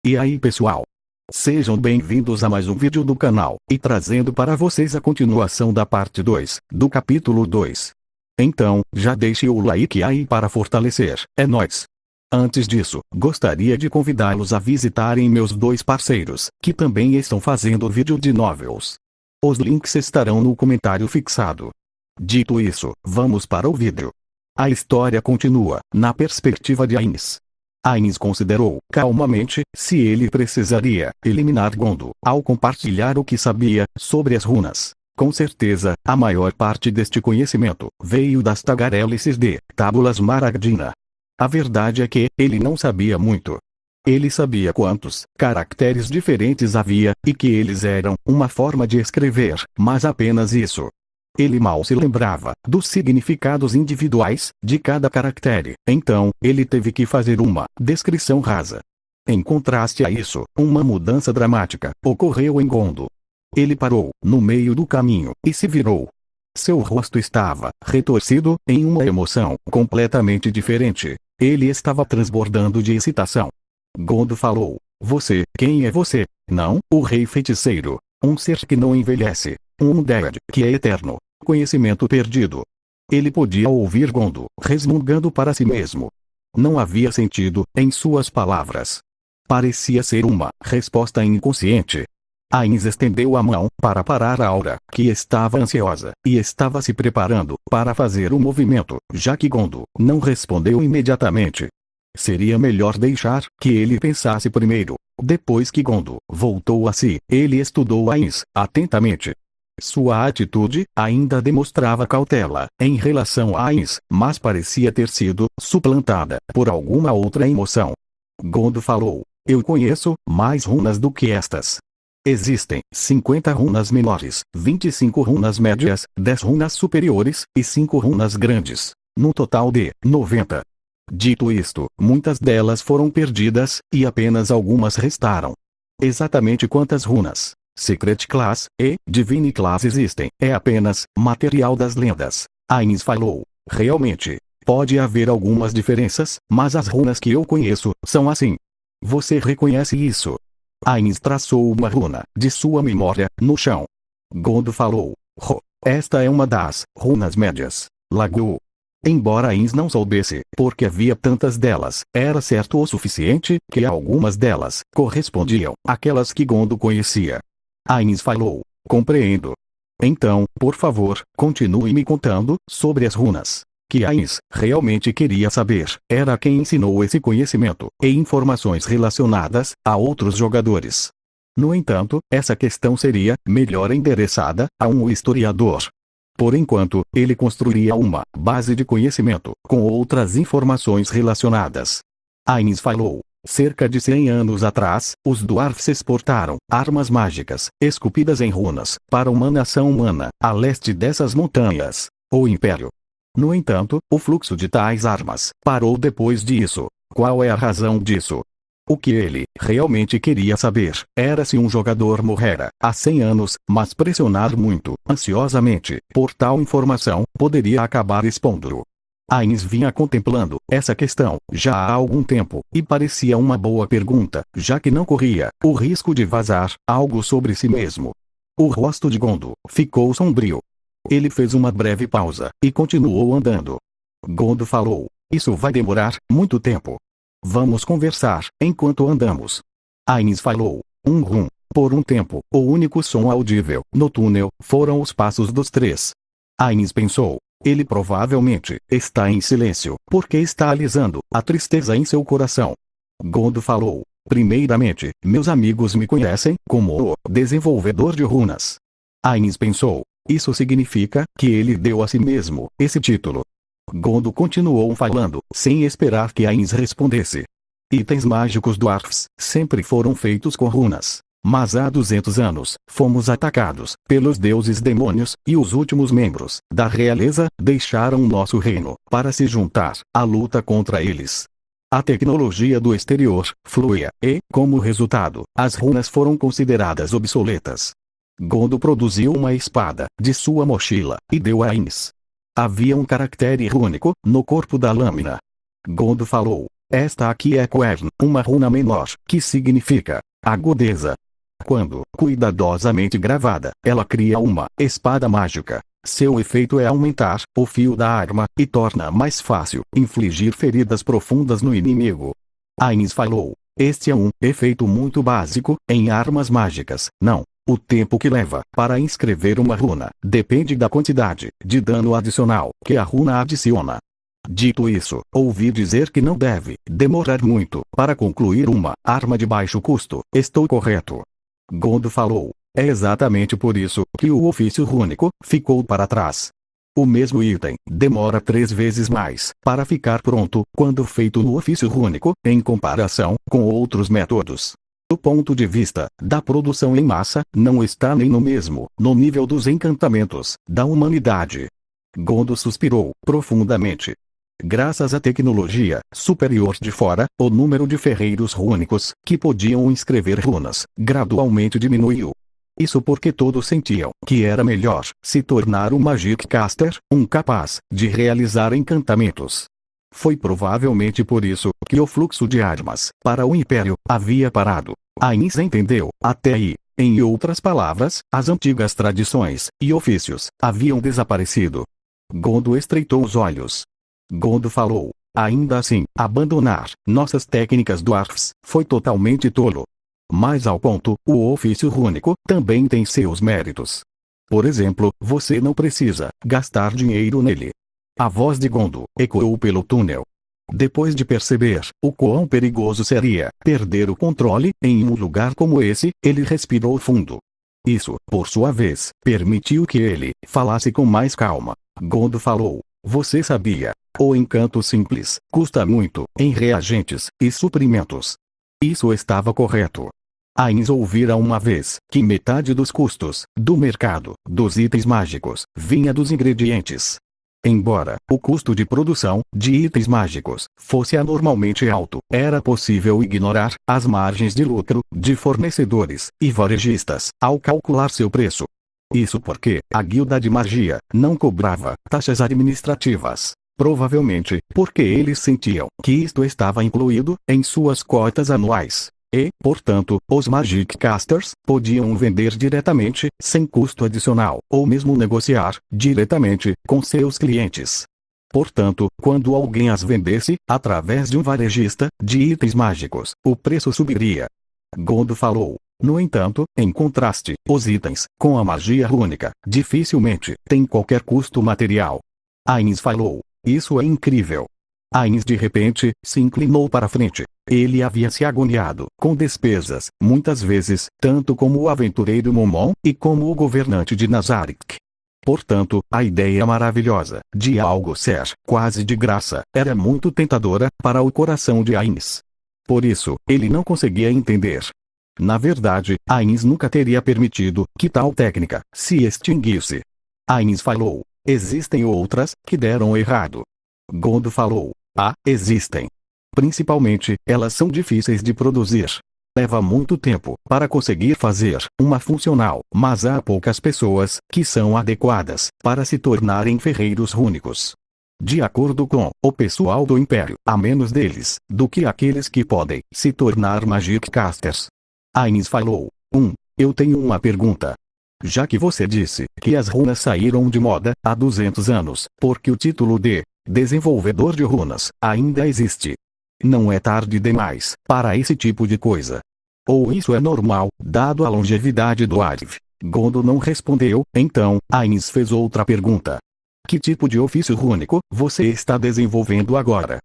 E aí pessoal? Sejam bem-vindos a mais um vídeo do canal, e trazendo para vocês a continuação da parte 2, do capítulo 2. Então, já deixe o like aí para fortalecer, é nóis! Antes disso, gostaria de convidá-los a visitarem meus dois parceiros, que também estão fazendo vídeo de novels. Os links estarão no comentário fixado. Dito isso, vamos para o vídeo. A história continua, na perspectiva de Ainz. Ainz considerou, calmamente, se ele precisaria eliminar Gondo, ao compartilhar o que sabia sobre as runas. Com certeza, a maior parte deste conhecimento veio das tagarélices de Tábulas Maragdina. A verdade é que ele não sabia muito. Ele sabia quantos caracteres diferentes havia, e que eles eram uma forma de escrever, mas apenas isso. Ele mal se lembrava dos significados individuais de cada caractere, então, ele teve que fazer uma descrição rasa. Em contraste a isso, uma mudança dramática ocorreu em Gondo. Ele parou no meio do caminho e se virou. Seu rosto estava retorcido em uma emoção completamente diferente. Ele estava transbordando de excitação. Gondo falou: "Você, quem é você?" "Não, o Rei Feiticeiro. Um ser que não envelhece. Um undead que é eterno. Conhecimento perdido." Ele podia ouvir Gondo resmungando para si mesmo. Não havia sentido em suas palavras. Parecia ser uma resposta inconsciente. Ainz estendeu a mão para parar a Aura, que estava ansiosa, e estava se preparando para fazer o movimento, já que Gondo não respondeu imediatamente. Seria melhor deixar que ele pensasse primeiro. Depois que Gondo voltou a si, ele estudou Ainz atentamente. Sua atitude ainda demonstrava cautela em relação a Ainz, mas parecia ter sido suplantada por alguma outra emoção. Gondo falou: "Eu conheço mais runas do que estas. Existem 50 runas menores, 25 runas médias, 10 runas superiores, e 5 runas grandes. No total de 90. Dito isto, muitas delas foram perdidas, e apenas algumas restaram. Exatamente quantas runas Secret Class e Divine Class existem é apenas material das lendas." Ainz falou: "Realmente, pode haver algumas diferenças, mas as runas que eu conheço são assim. Você reconhece isso?" Ainz traçou uma runa de sua memória no chão. Gondo falou: Esta é uma das runas médias. Lagoa." Embora Ainz não soubesse porque havia tantas delas, era certo o suficiente que algumas delas correspondiam àquelas que Gondo conhecia. Ainz falou: "Compreendo. Então, por favor, continue me contando sobre as runas." Que Ainz realmente queria saber era quem ensinou esse conhecimento e informações relacionadas a outros jogadores. No entanto, essa questão seria melhor endereçada a um historiador. Por enquanto, ele construiria uma base de conhecimento com outras informações relacionadas. Ainz falou: "Cerca de 100 anos atrás, os Dwarfs exportaram armas mágicas, esculpidas em runas, para uma nação humana, a leste dessas montanhas, o Império. No entanto, o fluxo de tais armas parou depois disso. Qual é a razão disso?" O que ele realmente queria saber era se um jogador morrera há 100 anos, mas pressionar muito, ansiosamente, por tal informação, poderia acabar expondo-o. Ainz vinha contemplando essa questão já há algum tempo, e parecia uma boa pergunta, já que não corria o risco de vazar algo sobre si mesmo. O rosto de Gondo ficou sombrio. Ele fez uma breve pausa, e continuou andando. Gondo falou: "Isso vai demorar muito tempo. Vamos conversar enquanto andamos." Ainz falou: "Rum." Por um tempo, o único som audível no túnel foram os passos dos três. Ainz pensou: ele provavelmente está em silêncio, porque está alisando a tristeza em seu coração. Gondo falou: "Primeiramente, meus amigos me conhecem como o desenvolvedor de runas." Ainz pensou: isso significa que ele deu a si mesmo esse título. Gondo continuou falando, sem esperar que Ainz respondesse. "Itens mágicos Dwarfs sempre foram feitos com runas. Mas há 200 anos, fomos atacados pelos deuses demônios, e os últimos membros da realeza deixaram nosso reino para se juntar à luta contra eles. A tecnologia do exterior fluía, e, como resultado, as runas foram consideradas obsoletas." Gondo produziu uma espada de sua mochila e deu a Ainz. Havia um caractere rúnico no corpo da lâmina. Gondo falou: Esta aqui é Quern, uma runa menor, que significa agudeza. Quando cuidadosamente gravada, ela cria uma espada mágica. Seu efeito é aumentar o fio da arma, e torna mais fácil infligir feridas profundas no inimigo. Ainz falou. Este é um efeito muito básico em armas mágicas, não. O tempo que leva para inscrever uma runa depende da quantidade de dano adicional que a runa adiciona. Dito isso, ouvi dizer que não deve demorar muito para concluir uma arma de baixo custo. Estou correto? Gondo falou. É exatamente por isso que o ofício rúnico ficou para trás. O mesmo item demora 3 vezes mais para ficar pronto quando feito no ofício rúnico, em comparação com outros métodos. Do ponto de vista da produção em massa, não está nem no nível dos encantamentos da humanidade. Gondo suspirou profundamente. Graças à tecnologia superior de fora, o número de ferreiros rúnicos que podiam inscrever runas gradualmente diminuiu. Isso porque todos sentiam que era melhor se tornar um Magic Caster, um capaz de realizar encantamentos. Foi provavelmente por isso que o fluxo de armas para o Império havia parado. Ainz entendeu, até aí. Em outras palavras, as antigas tradições e ofícios haviam desaparecido. Gondo estreitou os olhos. Gondo falou. Ainda assim, abandonar nossas técnicas dwarfs foi totalmente tolo. Mas ao ponto, o ofício rúnico também tem seus méritos. Por exemplo, você não precisa gastar dinheiro nele. A voz de Gondo ecoou pelo túnel. Depois de perceber o quão perigoso seria perder o controle em um lugar como esse, ele respirou fundo. Isso, por sua vez, permitiu que ele falasse com mais calma. Gondo falou. Você sabia? O encanto simples custa muito em reagentes e suprimentos. Isso estava correto. Ainz ouvira uma vez que metade dos custos do mercado dos itens mágicos vinha dos ingredientes. Embora o custo de produção de itens mágicos fosse anormalmente alto, era possível ignorar as margens de lucro de fornecedores e varejistas ao calcular seu preço. Isso porque a guilda de magia não cobrava taxas administrativas. Provavelmente porque eles sentiam que isto estava incluído em suas cotas anuais. E, portanto, os Magic Casters podiam vender diretamente, sem custo adicional, ou mesmo negociar diretamente com seus clientes. Portanto, quando alguém as vendesse, através de um varejista de itens mágicos, o preço subiria. Gondo falou. No entanto, em contraste, os itens com a magia rúnica dificilmente têm qualquer custo material. Ainz falou. Isso é incrível. Ainz de repente se inclinou para frente. Ele havia se agoniado com despesas, muitas vezes, tanto como o aventureiro Momon e como o governante de Nazarick. Portanto, a ideia maravilhosa de algo ser quase de graça era muito tentadora para o coração de Ainz. Por isso, ele não conseguia entender. Na verdade, Ainz nunca teria permitido que tal técnica se extinguisse. Ainz falou. Existem outras que deram errado. Gondo falou. Existem. Principalmente, elas são difíceis de produzir. Leva muito tempo para conseguir fazer uma funcional, mas há poucas pessoas que são adequadas para se tornarem ferreiros rúnicos. De acordo com o pessoal do Império, há menos deles do que aqueles que podem se tornar Magic Casters. Ainz falou. Eu tenho uma pergunta. Já que você disse que as runas saíram de moda há 200 anos, porque o título de desenvolvedor de runas ainda existe. Não é tarde demais para esse tipo de coisa. Ou isso é normal, dado a longevidade do Arv? Gondo não respondeu, então, Ainz fez outra pergunta. Que tipo de ofício rúnico você está desenvolvendo agora?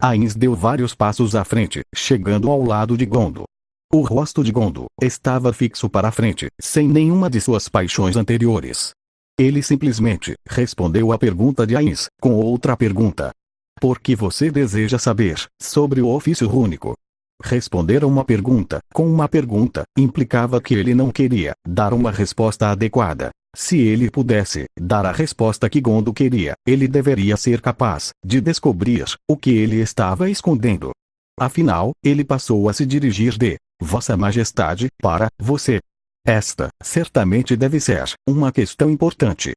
Ainz deu vários passos à frente, chegando ao lado de Gondo. O rosto de Gondo estava fixo para a frente, sem nenhuma de suas paixões anteriores. Ele simplesmente respondeu à pergunta de Ainz com outra pergunta. Por que você deseja saber sobre o ofício rúnico? Responder a uma pergunta com uma pergunta implicava que ele não queria dar uma resposta adequada. Se ele pudesse dar a resposta que Gondo queria, ele deveria ser capaz de descobrir o que ele estava escondendo. Afinal, ele passou a se dirigir de Vossa Majestade para você. Esta certamente deve ser uma questão importante.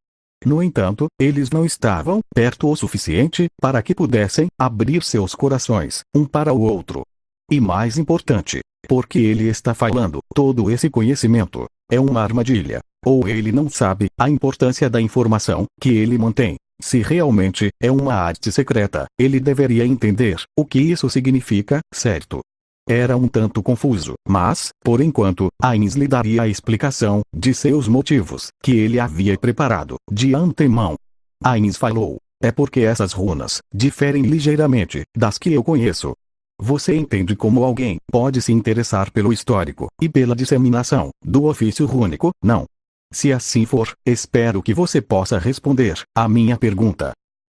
No entanto, eles não estavam perto o suficiente para que pudessem abrir seus corações, um para o outro. E mais importante, porque ele está falando, todo esse conhecimento é uma armadilha. Ou ele não sabe a importância da informação que ele mantém. Se realmente é uma arte secreta, ele deveria entender o que isso significa, certo? Era um tanto confuso, mas, por enquanto, Ainz lhe daria a explicação de seus motivos, que ele havia preparado de antemão. Ainz falou: é porque essas runas diferem ligeiramente das que eu conheço. Você entende como alguém pode se interessar pelo histórico e pela disseminação do ofício rúnico, não? Se assim for, espero que você possa responder à minha pergunta.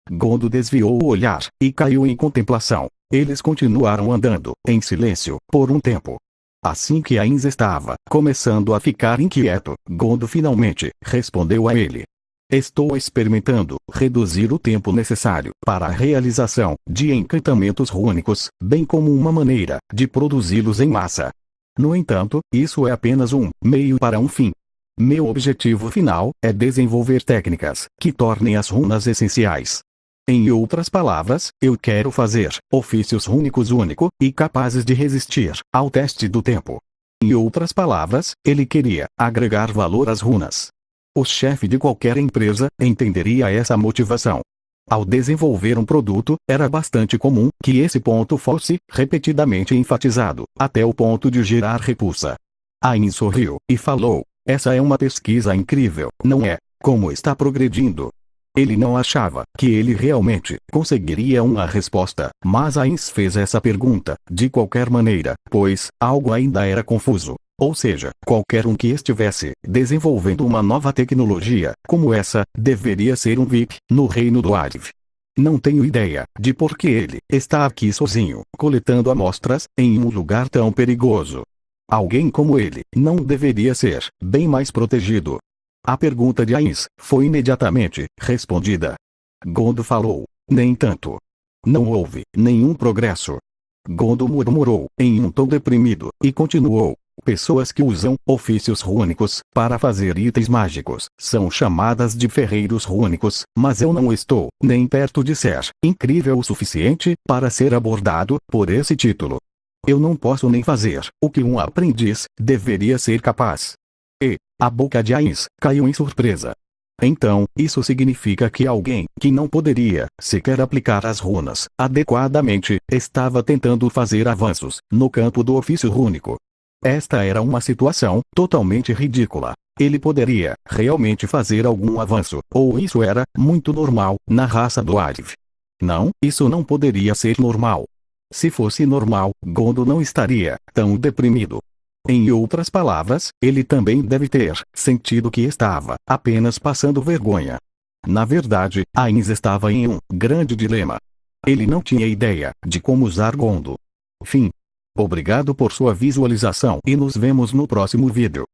Gondo desviou o olhar e caiu em contemplação. Eles continuaram andando, em silêncio, por um tempo. Assim que Ainz estava começando a ficar inquieto, Gondo finalmente respondeu a ele. Estou experimentando reduzir o tempo necessário para a realização de encantamentos rúnicos, bem como uma maneira de produzi-los em massa. No entanto, isso é apenas um meio para um fim. Meu objetivo final é desenvolver técnicas que tornem as runas essenciais. Em outras palavras, eu quero fazer ofícios rúnicos únicos e capazes de resistir ao teste do tempo. Em outras palavras, ele queria agregar valor às runas. O chefe de qualquer empresa entenderia essa motivação. Ao desenvolver um produto, era bastante comum que esse ponto fosse repetidamente enfatizado, até o ponto de gerar repulsa. Ainz sorriu e falou: essa é uma pesquisa incrível, não é? Como está progredindo? Ele não achava que ele realmente conseguiria uma resposta, mas Ainz fez essa pergunta de qualquer maneira, pois algo ainda era confuso. Ou seja, qualquer um que estivesse desenvolvendo uma nova tecnologia como essa deveria ser um VIP no reino do Arv. Não tenho ideia de por que ele está aqui sozinho, coletando amostras em um lugar tão perigoso. Alguém como ele não deveria ser bem mais protegido. A pergunta de Ainz foi imediatamente respondida. Gondo falou: nem tanto. Não houve nenhum progresso. Gondo murmurou em um tom deprimido e continuou: pessoas que usam ofícios rúnicos para fazer itens mágicos são chamadas de ferreiros rúnicos, mas eu não estou nem perto de ser incrível o suficiente para ser abordado por esse título. Eu não posso nem fazer o que um aprendiz deveria ser capaz. E a boca de Ainz caiu em surpresa. Então, isso significa que alguém que não poderia sequer aplicar as runas adequadamente estava tentando fazer avanços no campo do ofício rúnico. Esta era uma situação totalmente ridícula. Ele poderia realmente fazer algum avanço, ou isso era muito normal na raça do Arv. Não, isso não poderia ser normal. Se fosse normal, Gondo não estaria tão deprimido. Em outras palavras, ele também deve ter sentido que estava apenas passando vergonha. Na verdade, Ainz estava em um grande dilema. Ele não tinha ideia de como usar Gondo. Fim. Obrigado por sua visualização e nos vemos no próximo vídeo.